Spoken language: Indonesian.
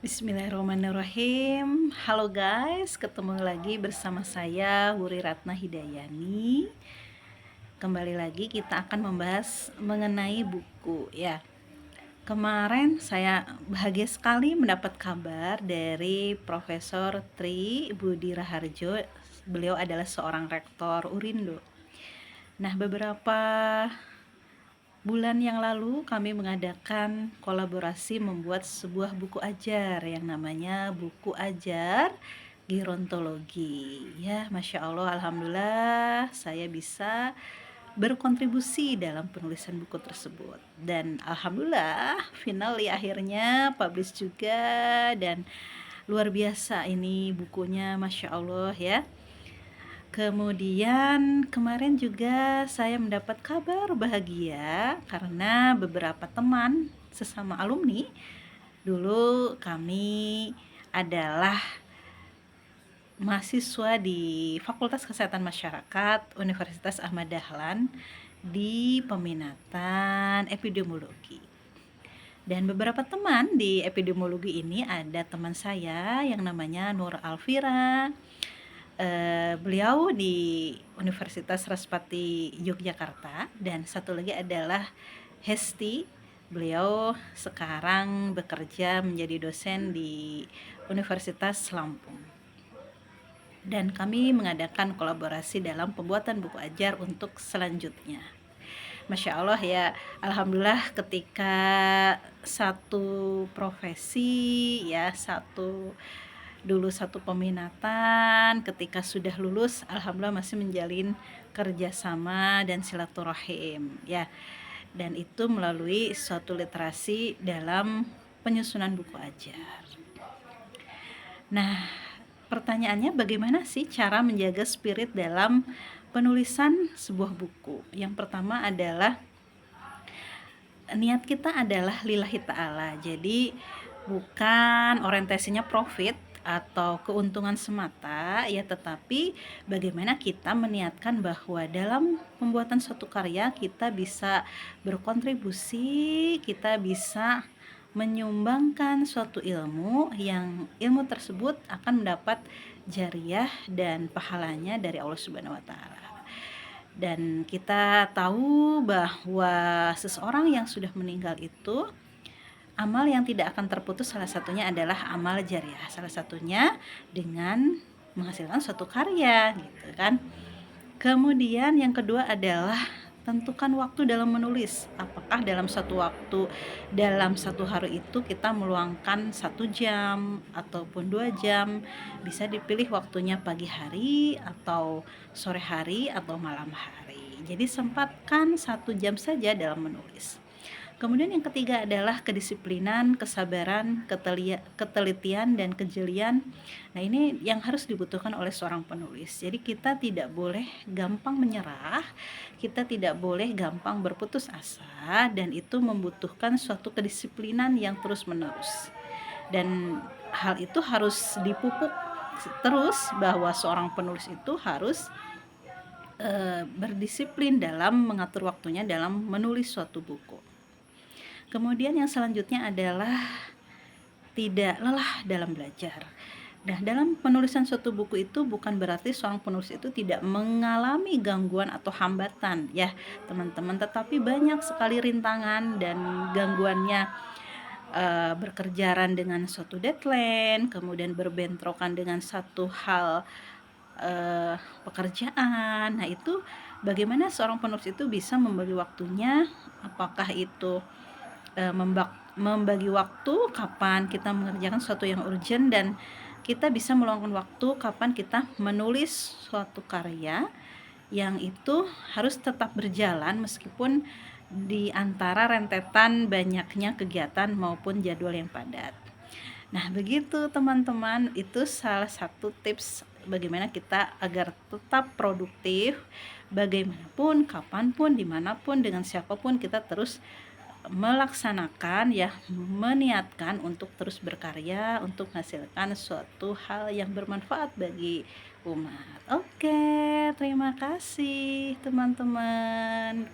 Bismillahirrahmanirrahim. Halo guys, ketemu lagi bersama saya Wuri Ratna Hidayani. Kembali lagi kita akan membahas mengenai buku ya. Kemarin saya bahagia sekali mendapat kabar dari Profesor Tri Budi Raharjo. Beliau adalah seorang rektor Urindo. Nah, beberapa bulan yang lalu kami mengadakan kolaborasi membuat sebuah buku ajar yang namanya Buku Ajar Gerontologi. Ya, Masya Allah, Alhamdulillah saya bisa berkontribusi dalam penulisan buku tersebut. Dan Alhamdulillah, finally akhirnya publish juga, dan luar biasa ini bukunya, Masya Allah ya. Kemudian kemarin juga saya mendapat kabar bahagia karena beberapa teman sesama alumni, dulu kami adalah mahasiswa di Fakultas Kesehatan Masyarakat Universitas Ahmad Dahlan di peminatan epidemiologi. Dan beberapa teman di epidemiologi ini ada teman saya yang namanya Nur Alfira. Beliau di Universitas Respati Yogyakarta, dan satu lagi adalah Hesti. Beliau sekarang bekerja menjadi dosen di Universitas Lampung. Dan kami mengadakan kolaborasi dalam pembuatan buku ajar untuk selanjutnya. Masya Allah ya, Alhamdulillah ketika satu profesi ya, satu peminatan, ketika sudah lulus alhamdulillah masih menjalin kerjasama dan silaturahim ya, dan itu melalui suatu literasi dalam penyusunan buku ajar. Nah, pertanyaannya bagaimana sih cara menjaga spirit dalam penulisan sebuah buku? Yang pertama adalah niat kita adalah lillahi ta'ala, jadi bukan orientasinya profit atau keuntungan semata ya, tetapi bagaimana kita meniatkan bahwa dalam pembuatan suatu karya kita bisa berkontribusi, kita bisa menyumbangkan suatu ilmu yang ilmu tersebut akan mendapat jariah dan pahalanya dari Allah Subhanahu wa taala. Dan kita tahu bahwa seseorang yang sudah meninggal itu amal yang tidak akan terputus salah satunya adalah amal jariah, salah satunya dengan menghasilkan suatu karya gitu kan. Kemudian yang kedua adalah tentukan waktu dalam menulis. Apakah dalam satu hari itu kita meluangkan 1 jam ataupun 2 jam, bisa dipilih waktunya pagi hari atau sore hari atau malam hari. Jadi sempatkan 1 jam saja dalam menulis. Kemudian yang ketiga adalah kedisiplinan, kesabaran, ketelitian, dan kejelian. Nah, ini yang harus dibutuhkan oleh seorang penulis. Jadi kita tidak boleh gampang menyerah, kita tidak boleh gampang berputus asa, dan itu membutuhkan suatu kedisiplinan yang terus-menerus. Dan hal itu harus dipupuk terus, bahwa seorang penulis itu harus berdisiplin dalam mengatur waktunya dalam menulis suatu buku. Kemudian yang selanjutnya adalah tidak lelah dalam belajar. Nah, dalam penulisan suatu buku itu bukan berarti seorang penulis itu tidak mengalami gangguan atau hambatan ya teman-teman, tetapi banyak sekali rintangan dan gangguannya, berkerjaan dengan suatu deadline, kemudian berbentrokan dengan satu hal pekerjaan. Nah, itu bagaimana seorang penulis itu bisa membagi waktunya, apakah itu membagi waktu kapan kita mengerjakan sesuatu yang urgent, dan kita bisa meluangkan waktu kapan kita menulis suatu karya yang itu harus tetap berjalan meskipun di antara rentetan banyaknya kegiatan maupun jadwal yang padat. Nah, begitu teman-teman, itu salah satu tips bagaimana kita agar tetap produktif bagaimanapun, kapanpun, dimanapun, dengan siapapun kita terus melaksanakan ya, meniatkan untuk terus berkarya untuk menghasilkan suatu hal yang bermanfaat bagi umat. Oke, terima kasih teman-teman.